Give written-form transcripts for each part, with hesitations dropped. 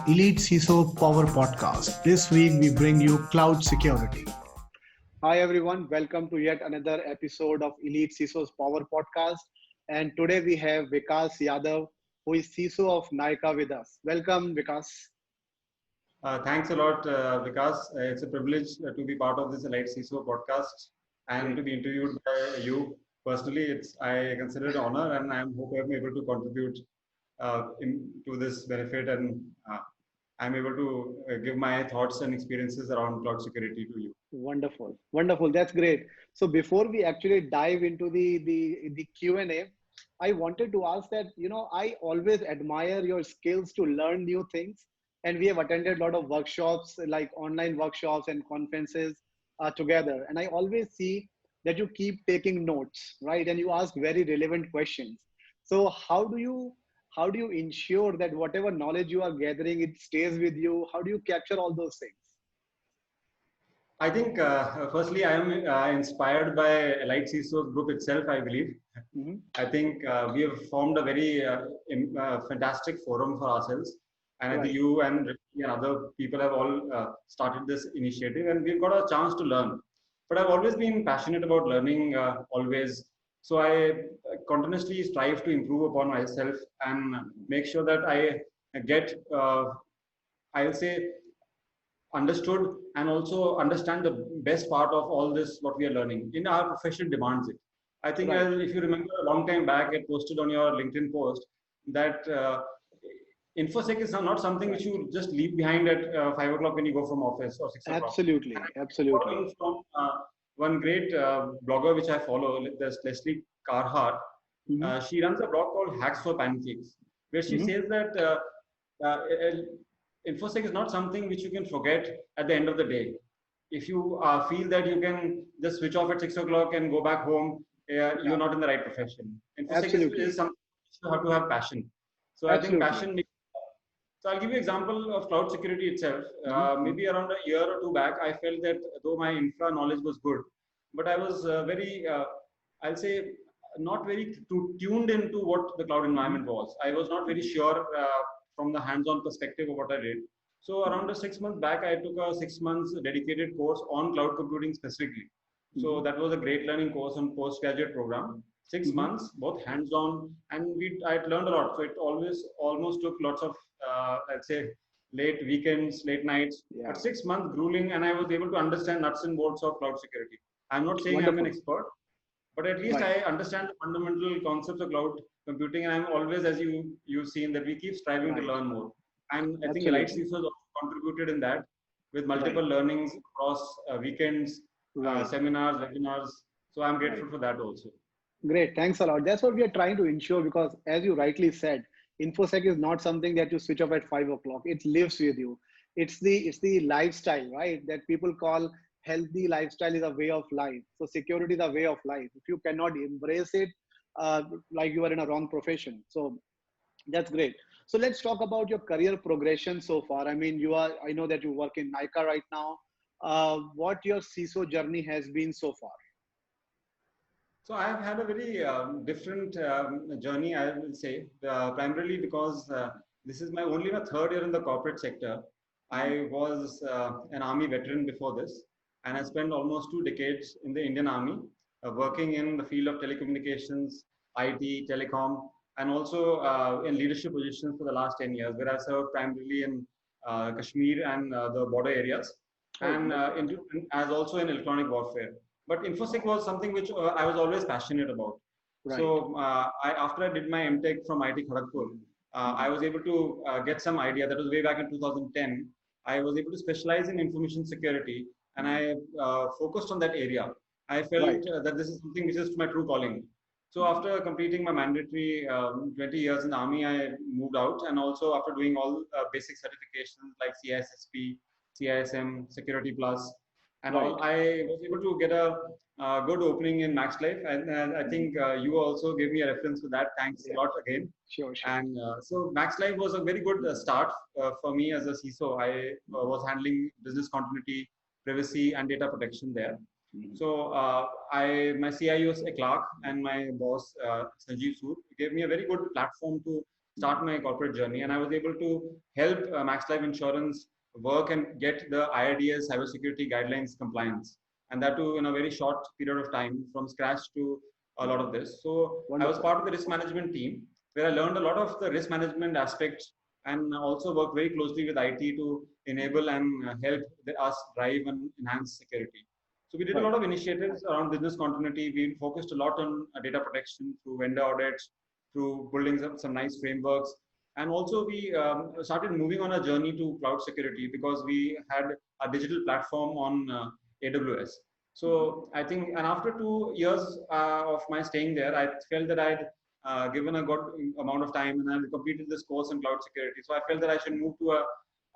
Elite CISO Power Podcast. This week we bring you cloud security. Hi everyone, welcome to yet another episode of Elite CISO's Power Podcast. And today we have Vikas Yadav, who is CISO of Nykaa with us. Welcome, Vikas. Thanks a lot, Vikas. It's a privilege to be part of this Elite CISO podcast and Great. to be interviewed by you personally. I consider it an honor, and I hope I'm able to contribute to this benefit, and I'm able to give my thoughts and experiences around cloud security to you. Wonderful, wonderful. That's great. So before we actually dive into the Q&A, I wanted to ask that, I always admire your skills to learn new things. And we have attended a lot of workshops, like online workshops and conferences together. And I always see that you keep taking notes, right? And you ask very relevant questions. So how do you ensure that whatever knowledge you are gathering, it stays with you? How do you capture all those things? I think, firstly, I am inspired by Elite CISO group itself, I believe. Mhm. I think we have formed a very fantastic forum for ourselves. And I think Right. you and Ricky and other people have all started this initiative, and we've got a chance to learn. But I've always been passionate about learning, always. So I continuously strive to improve upon myself and make sure that I get, I'll say, understood and also understand the best part of all this what we are learning in our profession demands it. I think, Right. if you remember a long time back, I posted on your LinkedIn post that infosec is not something which Right. you just leave behind at 5 o'clock when you go from office, or 6 o'clock. And Absolutely. I'm Absolutely. following from one great blogger which I follow, there's Leslie Carhart. Hmm. She runs a blog called Hacks for Pancakes, where she Hmm. says that uh, infosec is not something which you can forget at the end of the day. If you feel that you can just switch off at 6 o'clock and go back home, Yeah. you're not in the right profession. Infosec is Absolutely. something you have to have passion. So I think Absolutely. passion makes. So I'll give you an example of cloud security itself. Hmm. Maybe around a year or two back, I felt that though my infra knowledge was good, but I was I'll say, not very tuned into what the cloud Hmm. environment was. I was not very sure from the hands-on perspective of what I did. So around Hmm. a 6 months back, I took a 6 months dedicated course on cloud computing specifically. So Hmm. that was a great learning course on postgraduate program. Six Hmm. months, both hands-on, and I learned a lot. So it always almost took lots of, let's say, late weekends, late nights, but Yeah. 6 months grueling, and I was able to understand nuts and bolts of cloud security. I'm not saying I'm an Wonderful. expert, but at least Right. I understand the fundamental concepts of cloud computing, and I'm always, as you've seen, that we keep striving to Right. learn more. And I think Elite Absolutely. CISO has also contributed in that with Right. multiple learnings across weekends, Right. seminars, webinars. So I'm Right. grateful for that also. Great. Thanks a lot. That's what we are trying to ensure because, as you rightly said, InfoSec is not something that you switch off at 5 o'clock. It lives with you. It's the lifestyle, right? That people call healthy lifestyle is a way of life. So security is a way of life. If you cannot embrace it, like you are in a wrong profession. So that's great. So let's talk about your career progression so far. I mean, I know that you work in Nykaa right now. What your CISO journey has been so far? So I have had a very different journey, I will say, primarily because this is my third year in the corporate sector. Mhm. I was an army veteran before this, and I spent almost 2 decades in the Indian Army, working in the field of telecommunications, IT, telecom, and also in leadership positions for the last 10 years, where I served primarily in Kashmir and the border areas, Oh, and wonderful. as also in electronic warfare. But infosec Wow. was something which I was always passionate about. Right. So after I did my MTech from IIT Kharagpur, Mhm. I Mhm. was able to get some idea. That was way back in 2010. I was able to specialize in information security, and Mhm. I focused on that area. I Right. felt that this is something which is my true calling. So Mhm. after completing my mandatory 20 years in the army, I moved out, and also after doing all basic certifications like CISSP, CISM, Security Plus, and Right. all, I was able to get a good opening in Max Life, and I Mhm. think you also gave me a reference to that. Thanks a Yeah. lot again. Sure. Sure. And so Max Life was a very good start for me as a CISO. I was handling business continuity, privacy, and data protection there. Mhm. So my CIO was a Clark, and my boss Sanjeev Sood gave me a very good platform to start my corporate journey, and I was able to help Max Life Insurance work and get the IRDA's cybersecurity guidelines compliance, and that too in a very short period of time from scratch to a lot of this. So I was Wonderful. part of the risk management team where I learned a lot of the risk management aspects and also worked very closely with IT to enable and help us drive and enhance security. So we did a lot of initiatives around business continuity. We focused a lot on data protection through vendor audits, through building some nice frameworks. And also we started moving on a journey to cloud security because we had a digital platform on AWS. So I think, and after 2 years of my staying there, I felt that I'd given a good amount of time and I completed this course in cloud security. So I felt that I should move to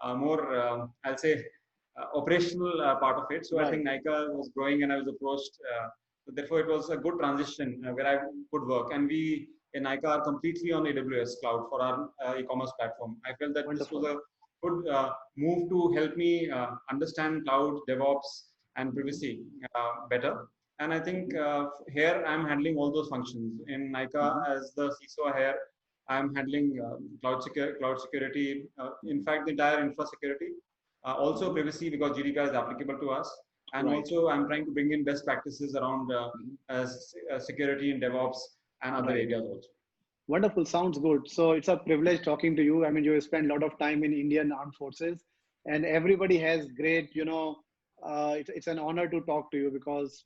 a more, I'll say, operational part of it. So I think Nykaa was growing and I was approached. So therefore, it was a good transition where I could work. And we in Nykaa are completely on AWS cloud for our e-commerce platform. I felt that this was a good move to help me understand cloud, DevOps, and privacy better. And I think here I'm handling all those functions. In Nykaa, as the CISO here, I'm handling cloud security, in fact, the entire infra security, also privacy because GDPR is applicable to us. And also I'm trying to bring in best practices around security and DevOps and other areas also. Wonderful. Sounds good. So it's a privilege talking to you. I mean, you spend a lot of time in Indian Armed Forces and everybody has great, it's an honor to talk to you because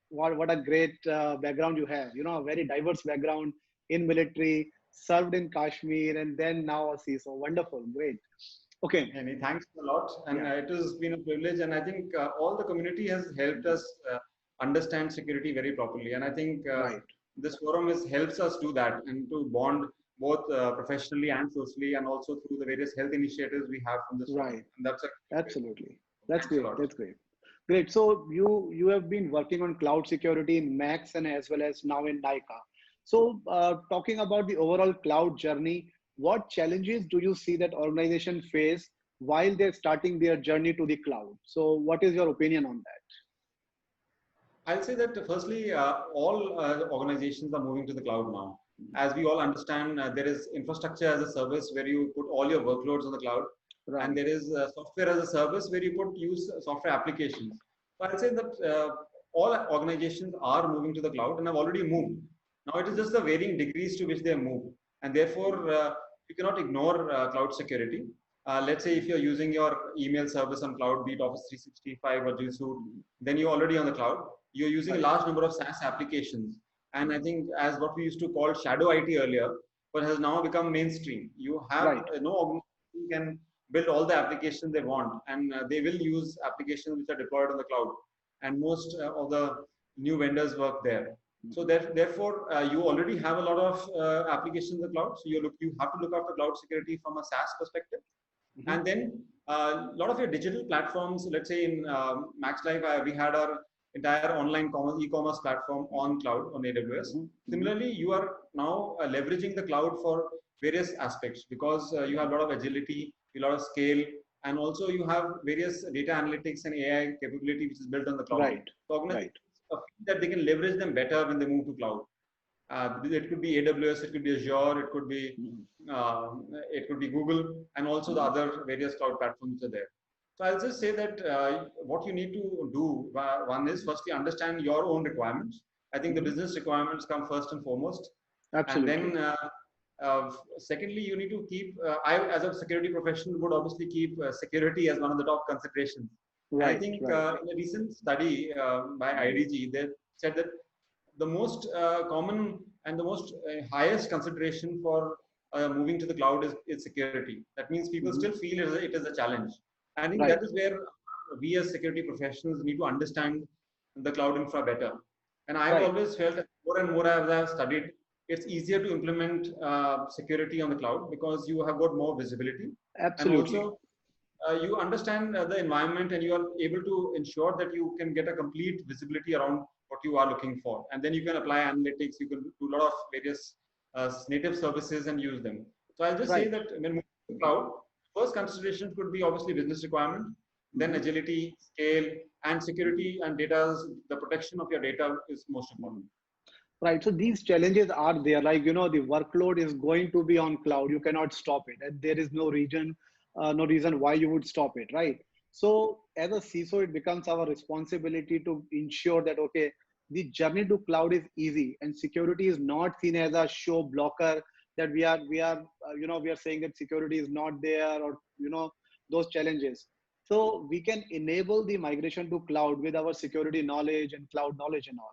what a great background you have, a very diverse background in military, served in Kashmir, and then now a CISO. Wonderful. Great. Okay. Any thanks a lot. And it has been a privilege. And I think all the community has helped us understand security very properly. And I think this forum helps us do that and to bond both professionally and socially, and also through the various health initiatives we have from this forum. And that's absolutely. That's great. That's great. Great. So you have been working on cloud security in Max and as well as now in Nykaa. So talking about the overall cloud journey, what challenges do you see that organization face while they're starting their journey to the cloud? So what is your opinion on that? I'll say that firstly, all organizations are moving to the cloud now. As we all understand, there is infrastructure as a service where you put all your workloads on the cloud. And there is software as a service where you use software applications. So I'll say that all organizations are moving to the cloud and have already moved. Now it is just the varying degrees to which they have moved. And therefore, you cannot ignore cloud security. Let's say if you're using your email service on cloud, be it Office 365 or G Suite, then you're already on the cloud. You're using a large number of SaaS applications. And I think as what we used to call shadow IT earlier, but has now become mainstream. You have no organization can build all the applications they want, and they will use applications which are deployed on the cloud. And most of the new vendors work there. So therefore, you already have a lot of applications in the cloud. So you have to look after cloud security from a SaaS perspective. And then a lot of your digital platforms, let's say in Max Life, we had our entire online e-commerce platform on cloud on AWS. Similarly, you are now leveraging the cloud for various aspects because you have a lot of agility, a lot of scale, and also you have various data analytics and AI capability which is built on the cloud. So that they can leverage them better when they move to cloud. It could be AWS, it could be Azure, it could be Google, and also the other various cloud platforms are there. So I'll just say that what you need to do, one is firstly understand your own requirements. I think the business requirements come first and foremost. Absolutely. And then secondly, you need to keep, I as a security professional would obviously keep security as one of the top considerations. I think in a recent study by IDG, they said that the most common and the most highest consideration for moving to the cloud is security. That means people still feel it is a challenge. I think that is where we as security professionals need to understand the cloud infra better. And I've always felt that more and more as I've studied, it's easier to implement security on the cloud because you have got more visibility. Absolutely. And also, you understand the environment and you are able to ensure that you can get a complete visibility around what you are looking for. And then you can apply analytics, you can do a lot of various native services and use them. So I'll just say that when moving to the cloud, first consideration could be obviously business requirement, then agility, scale, and security and data. The protection of your data is most important. Right. So these challenges are there. Like, the workload is going to be on cloud. You cannot stop it. And there is no reason why you would stop it, right? So as a CISO, it becomes our responsibility to ensure that, okay, the journey to cloud is easy and security is not seen as a show blocker, that we are saying that security is not there, or, those challenges. So we can enable the migration to cloud with our security knowledge and cloud knowledge and all.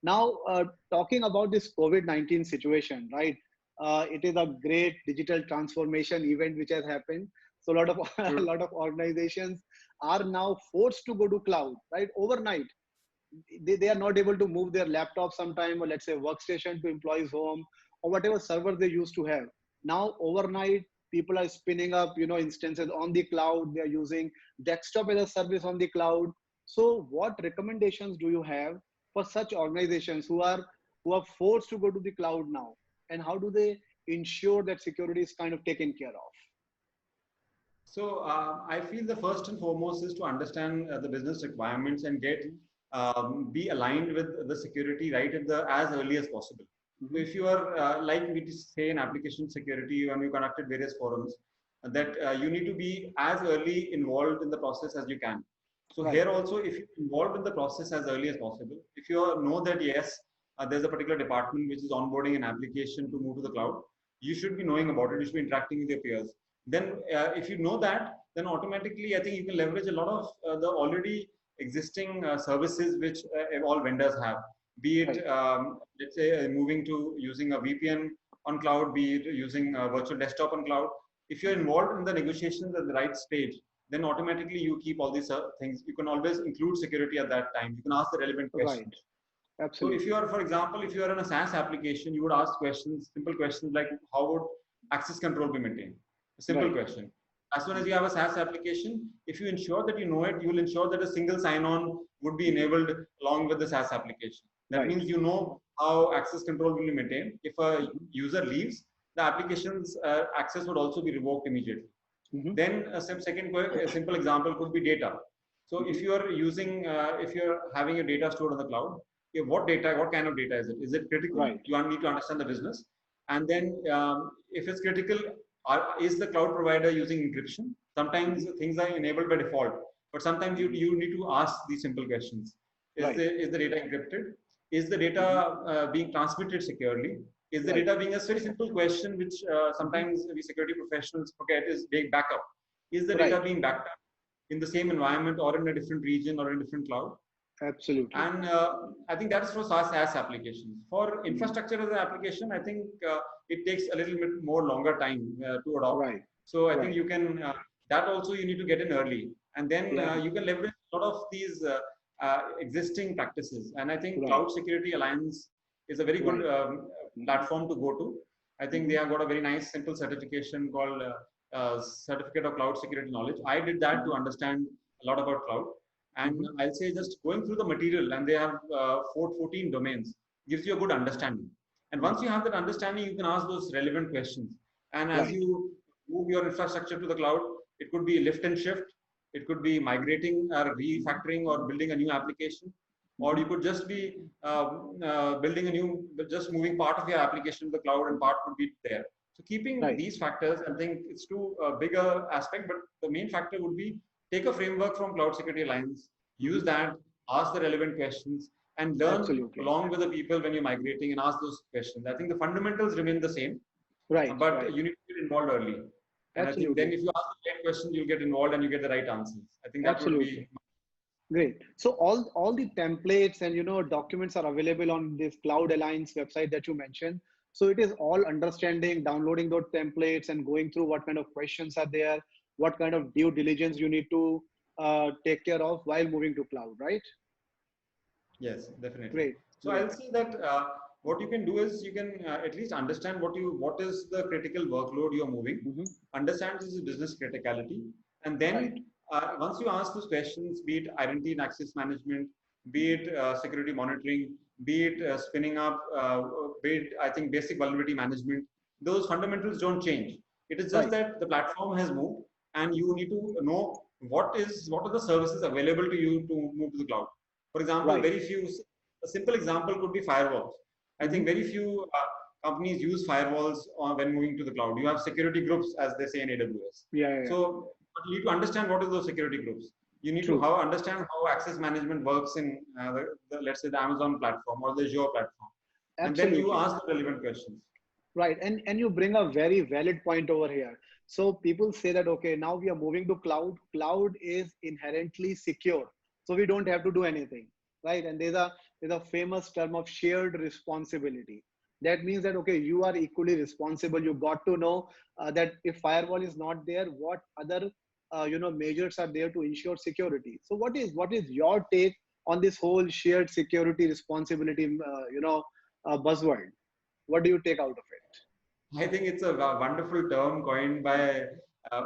Now, talking about this COVID-19 situation, right? It is a great digital transformation event which has happened. So a lot of a True. lot of organizations are now forced to go to cloud, right? Overnight, they are not able to move their laptop sometime, or let's say workstation to employees' home, or whatever server they used to have. Now, overnight, people are spinning up, instances on the cloud. They are using desktop as a service on the cloud. So, what recommendations do you have for such organizations who are forced to go to the cloud now, and how do they ensure that security is kind of taken care of? So I feel the first and foremost is to understand the business requirements and get be aligned with the security right at the as early as possible. So Mhm. if you are like we say in application security when we conducted various forums, that you need to be as early involved in the process as you can. So Right. here also, if you're involved in the process as early as possible, if you know that yes, there's a particular department which is onboarding an application to move to the cloud, you should be knowing about it. You should be interacting with your peers. Then, if you know that, then automatically, I think you can leverage a lot of the already existing services which all vendors have. Be Right. it, let's say, moving to using a VPN on cloud, be it using a virtual desktop on cloud. If you're involved in the negotiations at the right stage, then automatically you keep all these things. You can always include security at that time. You can ask the relevant Right. questions. So if you Absolutely. are, for example, if you are in a SaaS application, you would ask questions, simple questions like how would access control be maintained? A simple Right. question. As soon as you have a SaaS application, if you ensure that you know it, you will ensure that a single sign-on would be enabled along with the SaaS application. That Right. means you know how access control will be maintained. If a Mhm. user leaves, the application's access would also be revoked immediately. Mhm. Then a simple example could be data. So if Mhm. you are using, if you're having your data stored on the cloud, okay, what kind of data is it? Is it critical? Right. You need to understand the business. And then if it's critical, is the cloud provider using encryption? Sometimes Mhm. things are enabled by default, but sometimes Mhm. you need to ask these simple questions. Right. Is the data encrypted? Is the data Mhm. being transmitted securely? Is the Right. data being a very simple question, which Mhm. sometimes we security professionals forget, is being backup? Is the data Right. being backed up in the same environment or in a different region or in a different cloud? Absolutely. And I think that's for SaaS applications. For Mhm. infrastructure as an application, I think it takes a little bit more longer time to adopt. Right. So I think Right. you can, that also you need to get in early. And then Yeah. you can leverage a lot of these existing practices. And I think Right. Cloud Security Alliance is a very good Right. Mhm. platform to go to. I think they Mhm. have got a very nice, simple certification called Certificate of Cloud Security Knowledge. I did that to Mhm. understand a lot about cloud. And Mhm. I'll say just going through the material, and they have 14 domains, gives you a good understanding. And once Mhm. you have that understanding, you can ask those relevant questions. And as Right. you move your infrastructure to the cloud, it could be lift and shift, it could be migrating or Mhm. refactoring or building a new application, or Mhm. you could just be building a new, just moving part of your application to the cloud and part would be there. So keeping Right. these factors, I think it's too bigger aspect, but the main factor would be take a framework from Cloud Security Alliance, use Mhm. that, ask the relevant questions, and learn Absolutely. along with the people when you're migrating and ask those questions. I think the fundamentals remain the same, Right. but Right. you need to get involved early. And I think then Absolutely. if you ask the right questions, you'll get involved and you get the right answers. I think that would be Absolutely. Great. So all the templates and documents are available on this Cloud Alliance website that you mentioned. So it is all understanding, downloading those templates and going through what kind of questions are there, what kind of due diligence you need to take care of while moving to cloud, right? yes, definitely. Great, So great. I'll say that what you can do is you can at least understand what is the critical workload you're moving, Hmm. understand this is business criticality, and Right, then once you ask those questions, be it identity and access management, be it security monitoring, be it spinning up, be it I think basic vulnerability management, those fundamentals don't change. It is just right, that the platform has moved, and you need to know what are the services available to you to move to the cloud. For example, right. a simple example could be firewalls. I think very few companies use firewalls when moving to the cloud. You have security groups, as they say in AWS. Yeah. So but you need to understand what is those security groups. You need to True. understand how access management works in let's say the Amazon platform or the Azure platform, and then you Absolutely. ask the relevant questions. Right. And you bring a very valid point over here. So people say that, okay, now we are moving to cloud. Cloud is inherently secure. So we don't have to do anything. Right. And there's a famous term of shared responsibility. That means that, okay, you are equally responsible. You got to know that if firewall is not there, what other measures are there to ensure security. So what is your take on this whole shared security responsibility buzzword? What do you take out of it? I think it's a wonderful term coined by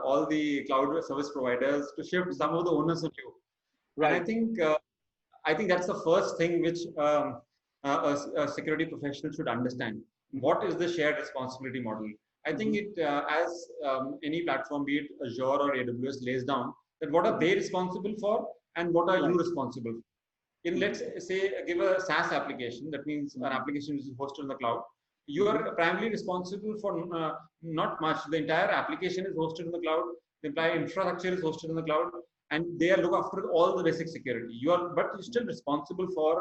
all the cloud service providers to shift some of the onus on you. And Right. I think that's the first thing which a security professional should understand. What is the shared responsibility model? I think it, as any platform, be it Azure or AWS, lays down that what are they responsible for and what are you Right. responsible for. In let's say give a SaaS application, that means an application which is hosted in the cloud. You are primarily responsible for not much. The entire application is hosted in the cloud. The entire infrastructure is hosted in the cloud, and they look after all the basic security. But you're still responsible for,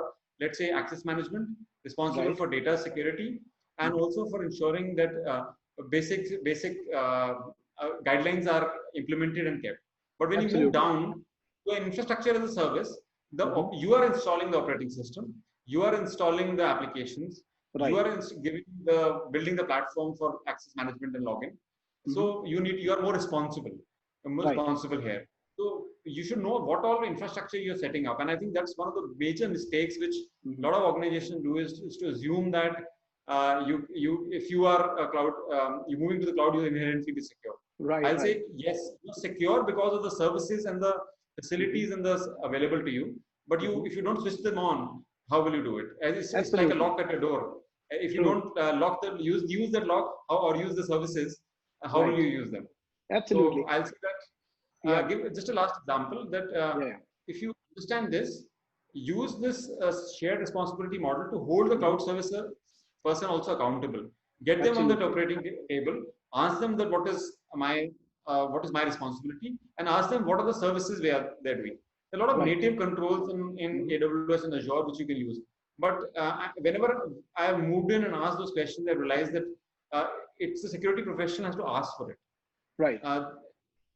let's say, access management, responsible Right. for data security, and also for ensuring that basic guidelines are implemented and kept. But when you move Absolutely. down to an infrastructure as a service, Mhm. you are installing the operating system, you are installing the applications, you Right. are building the platform for access management and login. Mhm. So you are more Right. responsible here. So you should know what all infrastructure you're setting up, and I think that's one of the major mistakes which a Mhm. lot of organizations do is to assume that if you are a cloud, you moving to the cloud, you inherently be secure. Right. I'll Right. say yes, you're secure because of the services and the Mhm. facilities and the available to you. But Mhm. if you don't switch them on, how will you do it? It's like a Absolutely. lock at a door. If you True. don't use that lock or use the services, how will Right. you use them? So Absolutely. I'll say that Yeah. give just a last example that Yeah. if you understand this, use this shared responsibility model to hold the Mhm. cloud service person also accountable. Get them on that Absolutely. operating table. Ask them that what is my responsibility, and ask them what are the services they're doing. There are a lot of Right. native controls in Mhm. AWS and Azure which you can use. But whenever I have moved in and asked those questions, I realized that uh, it's the security professional has to ask for it. Right. Uh,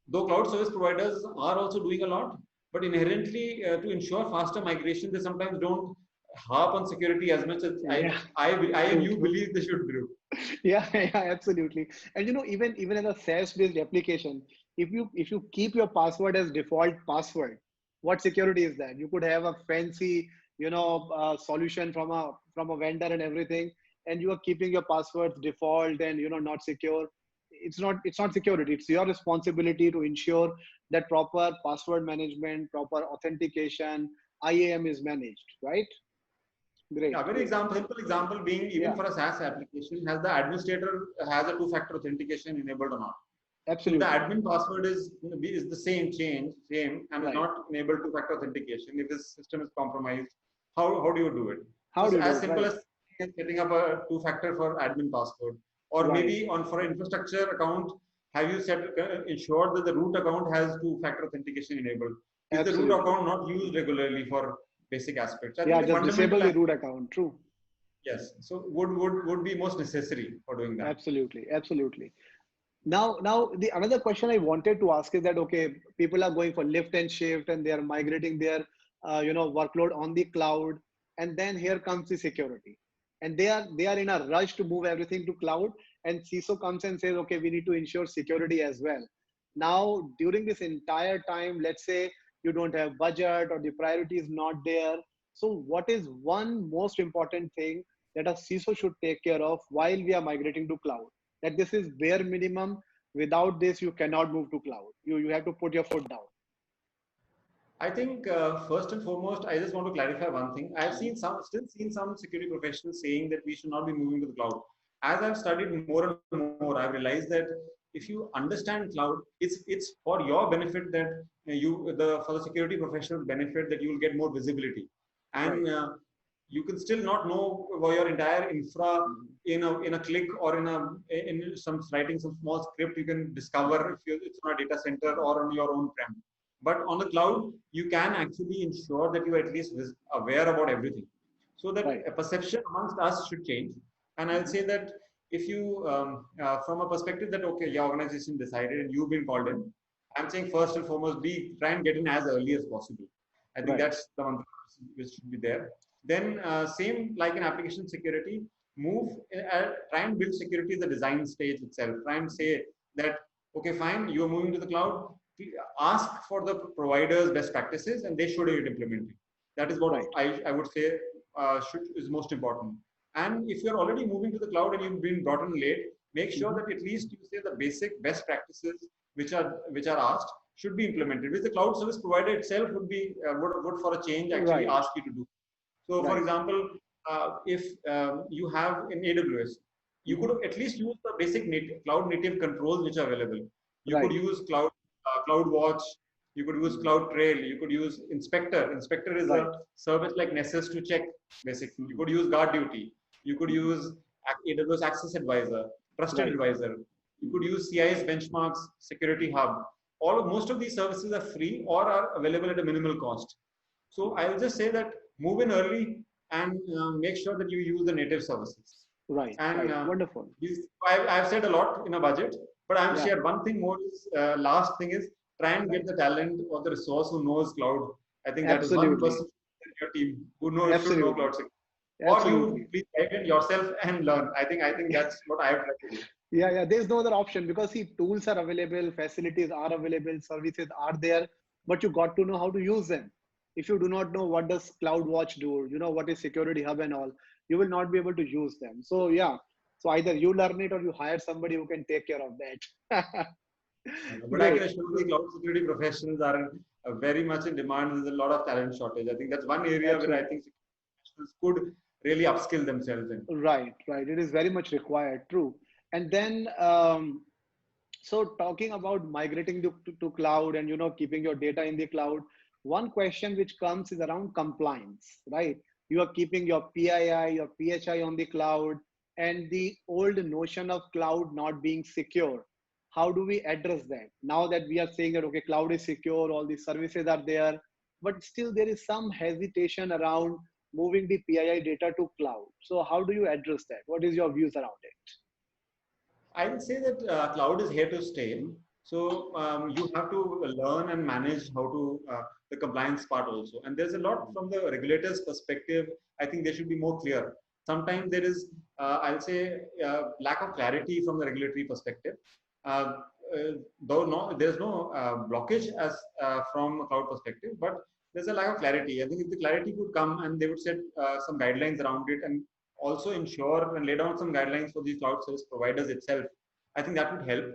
though cloud service providers are also doing a lot, but inherently to ensure faster migration, they sometimes don't harp on security as much as Yeah. I and True. you True. believe they should do. Yeah. Yeah. Absolutely. And even in a SaaS-based application, if you keep your password as default password, what security is that? You could have a fancy, solution from a vendor and everything, and you are keeping your passwords default and not secure. It's not security. It's your responsibility to ensure that proper password management, proper authentication, IAM is managed. Right? Yeah, Great. Great. simple example being even Yeah. for a SaaS application, has the administrator has a two-factor authentication enabled or not? If the Absolutely. admin password is the same, and is Right. not enabled two-factor authentication, if this system is compromised, how do you do it? So How it's do you do as it? simple Right. as setting up a two-factor for admin password, or Right. maybe on for an infrastructure account, have you ensured that the root account has two-factor authentication enabled? Is the root Absolutely. account not used regularly for basic aspects? I think Yeah. the Just fundamental disable the root account. True. yes, so would be most necessary for doing that. Absolutely. Absolutely. Now the another question I wanted to ask is that, okay, people are going for lift and shift and they are migrating their workload on the cloud, and then here comes the security, and they are in a rush to move everything to cloud, and CISO comes and says, okay, we need to ensure security as well. Now during this entire time, let's say you don't have budget or the priority is not there. So what is one most important thing that a CISO should take care of while we are migrating to cloud? That this is bare minimum. Without this, you cannot move to cloud. You have to put your foot down. I think first and foremost, I just want to clarify one thing. Mhm. Still seen some security professionals saying that we should not be moving to the cloud. As I've studied more and more, I've realized that if you understand cloud, it's for your benefit that for the security professional benefit that you will get more visibility, Right. and you can still not know your entire infra in a click, or in some writing some small script you can discover if it's on a data center or on your own prem. But on the cloud, you can actually ensure that you are at least aware about everything. So that Right. a perception amongst us should change. And I'll say that if you, from a perspective that, okay, your organization decided and you've been called in, I'm saying first and foremost, try and get in as early as possible. I think Right. that's the one which should be there. Then same like in application security, try and build security at the design stage itself. Try and say that, okay, fine, you're moving to the cloud, ask for the providers best practices and they should implement it. That is what Right. I would say is most important. And if you're already moving to the cloud and you've been brought in late, make sure that at least you say the basic best practices which are asked should be implemented, which the cloud service provider itself would for a change actually Right. ask you to do. So, for Right. example, if you have in AWS, you could at least use the basic cloud native controls which are available. You could Right. use CloudWatch, you could use CloudTrail, you could use Inspector. Inspector is Right. a service like Nessus to check, basically. You could use GuardDuty. You could use AWS Access Advisor, Trusted Right. Advisor. You could use CIS Benchmarks, Security Hub. Most of these services are free or are available at a minimal cost. So I will just say that move in early and make sure that you use the native services. Right. And Right. Wonderful. I've said a lot in a budget, but I'm Yeah. sure one thing more is last thing is try and get Right. the talent or the resource who knows cloud. I think that is one Absolutely. person in your team who should know Absolutely. cloud security. Or you Absolutely. please dive in yourself and learn. I think that's what I have tried to do. Yeah, yeah. There's no other option because see, tools are available, facilities are available, services are there, but you got to know how to use them. If you do not know what does CloudWatch do, you know what is Security Hub and all, you will not be able to use them. So yeah, so either you learn it or you hire somebody who can take care of that. But I Great. can assure you, cloud security professionals are very much in demand. There's a lot of talent shortage. I think that's one area where I Absolutely. think professionals could really upskill themselves in. Right, right. It is very much required. True. And then, so talking about migrating to cloud and keeping your data in the cloud, one question which comes is around compliance, right? You are keeping your PII, your PHI on the cloud, and the old notion of cloud not being secure. How do we address that? Now that we are saying that okay, cloud is secure, all the services are there, but still there is some hesitation around moving the PII data to cloud. So how do you address that? What is your views around it? I would say that cloud is here to stay. So you have to learn and manage how to the compliance part also. And there's a lot from the regulators' perspective. I think they should be more clear. Sometimes there is, I'll say, lack of clarity from the regulatory perspective. Uh, there's no blockage as from a cloud perspective, but there's a lack of clarity. I think if the clarity could come and they would set some guidelines around it and also ensure and lay down some guidelines for these cloud service providers itself, I think that would help.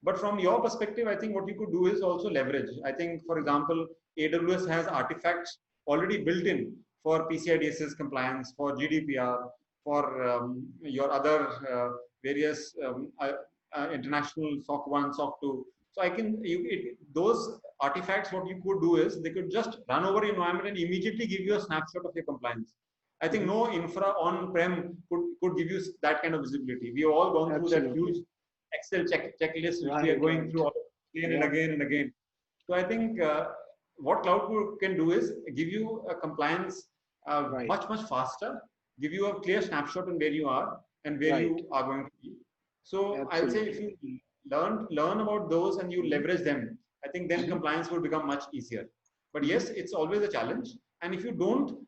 But from your perspective, I think what you could do is also leverage. I think, for example, AWS has artifacts already built in for PCI DSS compliance, for GDPR, for your other various international SOC 1, SOC 2. So those artifacts, what you could do is they could just run over your environment and immediately give you a snapshot of your compliance. I think no infra on-prem could give you that kind of visibility. We have all gone through that huge Excel checklist which we are going through again and again and again. So I think what cloud can do is give you a compliance much faster, give you a clear snapshot on where you are and where you are going to be. So I would say if you learn about those and you leverage them, I think then compliance will become much easier. But yes, it's always a challenge. And if you don't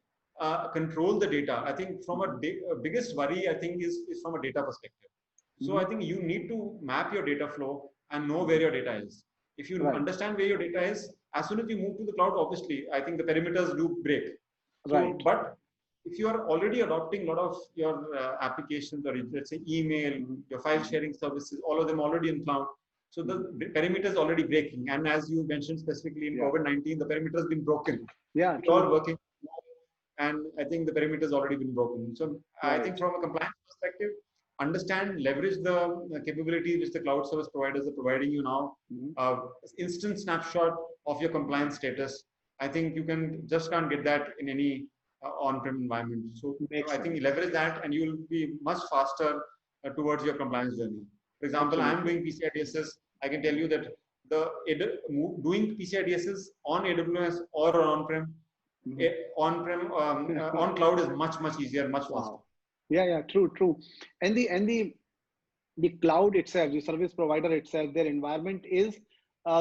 control the data, I think from a biggest worry, I think is from a data perspective. So I think you need to map your data flow and know where your data is. If you understand where your data is, as soon as you move to the cloud, obviously, I think the perimeters do break. So, but if you are already adopting a lot of your applications, or let's say email, your file sharing services, all of them already in cloud, so the perimeter is already breaking. And as you mentioned specifically in COVID-19, the perimeter has been broken. Yeah, it's all working, and I think the perimeter has already been broken. So I think from a compliance perspective, understand, leverage the capabilities which the cloud service providers are providing you now. Instant snapshot of your compliance status. I think you can't get that in any on-prem environment. So Makes I think sense. leverage that, and you'll be much faster towards your compliance journey. For example, I'm Absolutely. doing PCI DSS. I can tell you that doing PCI DSS on AWS or on-prem, Mhm. on cloud is much easier, much faster. Wow. Yeah, true, true. And the cloud itself, the service provider itself, their environment is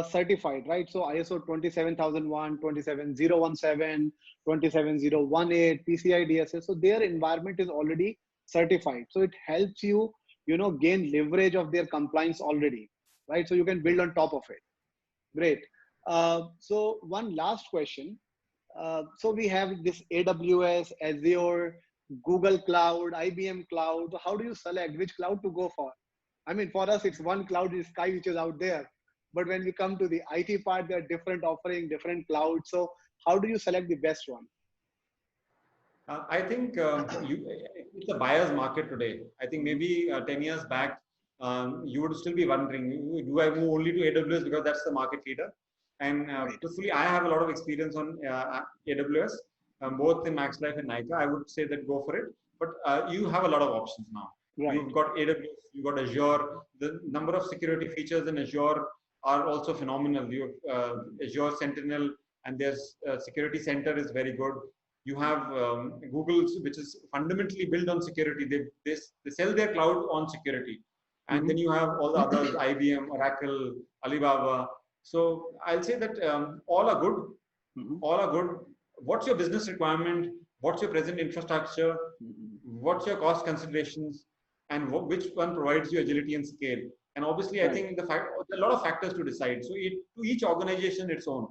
certified, right? So ISO 27001, 27017, 27018, PCI DSS. So their environment is already certified. So it helps you, gain leverage of their compliance already, right? So you can build on top of it. Great. So one last question. So we have this AWS, Azure, Google Cloud, IBM Cloud. So how do you select which cloud to go for? I mean, for us, it's one cloud in the sky which is out there. But when we come to the IT part, there are different offering, different clouds. So how do you select the best one? I think it's a buyer's market today. I think maybe 10 years back, you would still be wondering, do I move only to AWS because that's the market leader? And Right, truthfully, I have a lot of experience on AWS, both in Max Life and Nika. I would say that go for it. But you have a lot of options now. right. You've got AWS, you've got Azure. The number of security features in Azure are also phenomenal. You have Azure Sentinel, and their security center is very good. You have Google's, which is fundamentally built on security. They sell their cloud on security. And then Mhm. you have all the others, IBM, Oracle, Alibaba. So I'll say that all are good. Mhm. All are good. What's your business requirement? What's your present infrastructure? Mhm. What's your cost considerations? And which one provides you agility and scale? And obviously, I Right. think there are a lot of factors to decide. So to each organization, its own.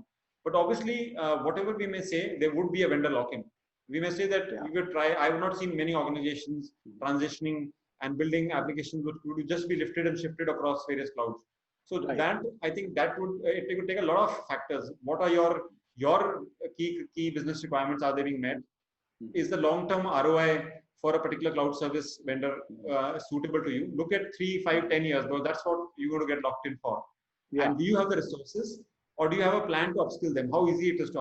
But obviously, whatever we may say, there would be a vendor lock-in. We may say that Yeah. we would try. I have not seen many organizations transitioning and building applications which would just be lifted and shifted across various clouds. So Right. that I think that would it would take a lot of factors. What are your key business requirements? Are they being met? Is the long-term ROI for a particular cloud service vendor suitable to you? Look at 3, 5, 10 years, because that's what you're going to get locked in for. Yeah. And do you have the resources, or do you have a plan to upskill them? How easy it is to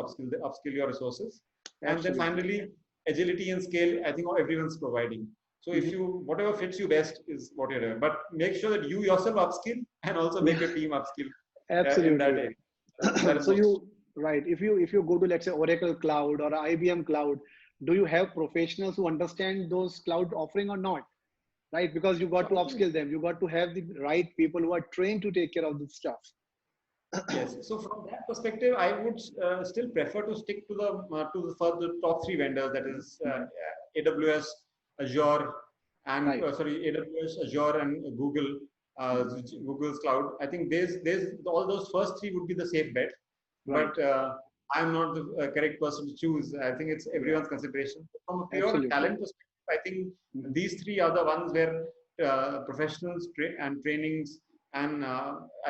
upskill your resources? And then Absolutely. finally, agility and scale. I think everyone's providing. So if Mhm. you whatever fits you best is what you're doing. But make sure that you yourself upskill and also make Yeah. your team upskill in that Absolutely. area. That is So most. you, right, if you go to, let's say, Oracle Cloud or IBM Cloud, do you have professionals who understand those cloud offering or not? Right, because you got So to I think upskill them. You got to have the right people who are trained to take care of this stuff. yes. So from that perspective, I would still prefer to stick to for the top three vendors. That is Mhm. AWS, Azure, and Right. AWS, Azure, and Google. Mhm. Google's cloud. I think there's all those first three would be the safe bet, Right. but I'm not the correct person to choose. I think it's Yeah. everyone's consideration. From a pure Absolutely. talent perspective, I think Mhm. these three are the ones where professionals and trainings and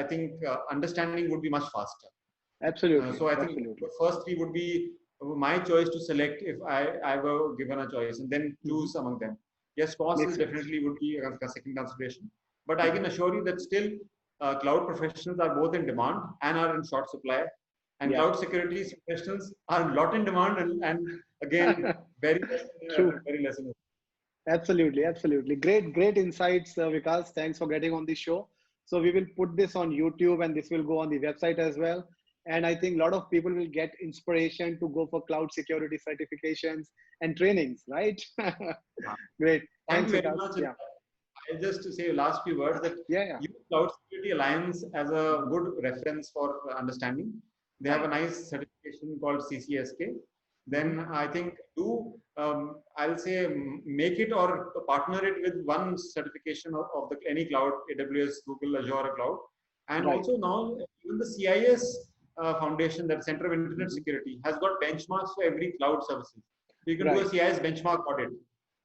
I think understanding would be much faster. Absolutely. So I think the Absolutely. first three would be my choice to select if I were given a choice, and then Mhm. choose among them. Yes, cost Makes is sense. definitely would be a second consideration, but I Mhm. can assure you that still cloud professionals are both in demand and are in short supply, and Yeah. cloud security professionals are a lot in demand and again True. very less in. Absolutely, absolutely. Great insights, Vikas. Thanks for getting on the show. So we will put this on YouTube and this will go on the website as well. And I think a lot of people will get inspiration to go for cloud security certifications and trainings, right? Great. Thank Thanks, you very Vikas. much. Yeah. I just to say last few words that Yeah. use Cloud Security Alliance as a Mhm. good reference for understanding. They have a Right. nice certification called CCSK. Mhm. Then I think I'll say make it or partner it with one certification of any cloud, AWS, Google, Azure cloud. And Right. also now even the CIS Foundation, that Center of Internet Mhm. Security, has got benchmarks for every cloud services. So you can do a Right. CIS benchmark audit.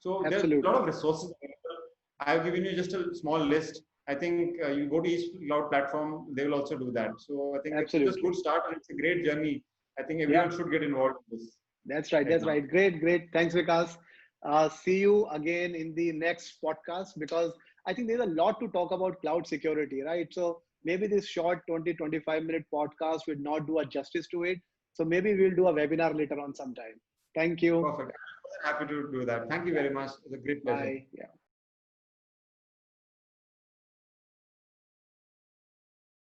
So there's a lot of Absolutely. resources available. I've given you just a small list. I think you go to each cloud platform, they will also do that. So I think it's just good Absolutely. start and it's a great journey. I think Yeah. everyone should get involved in this That's right. right That's now. right. Great. Thanks, Vikas. See you again in the next podcast because I think there's a lot to talk about cloud security, right? So maybe this short 20-25 minute podcast would not do a justice to it. So maybe we'll do a webinar later on sometime. Thank you. Perfect. I'm happy to do that. Thank you very much. It's a great pleasure. Bye. Yeah.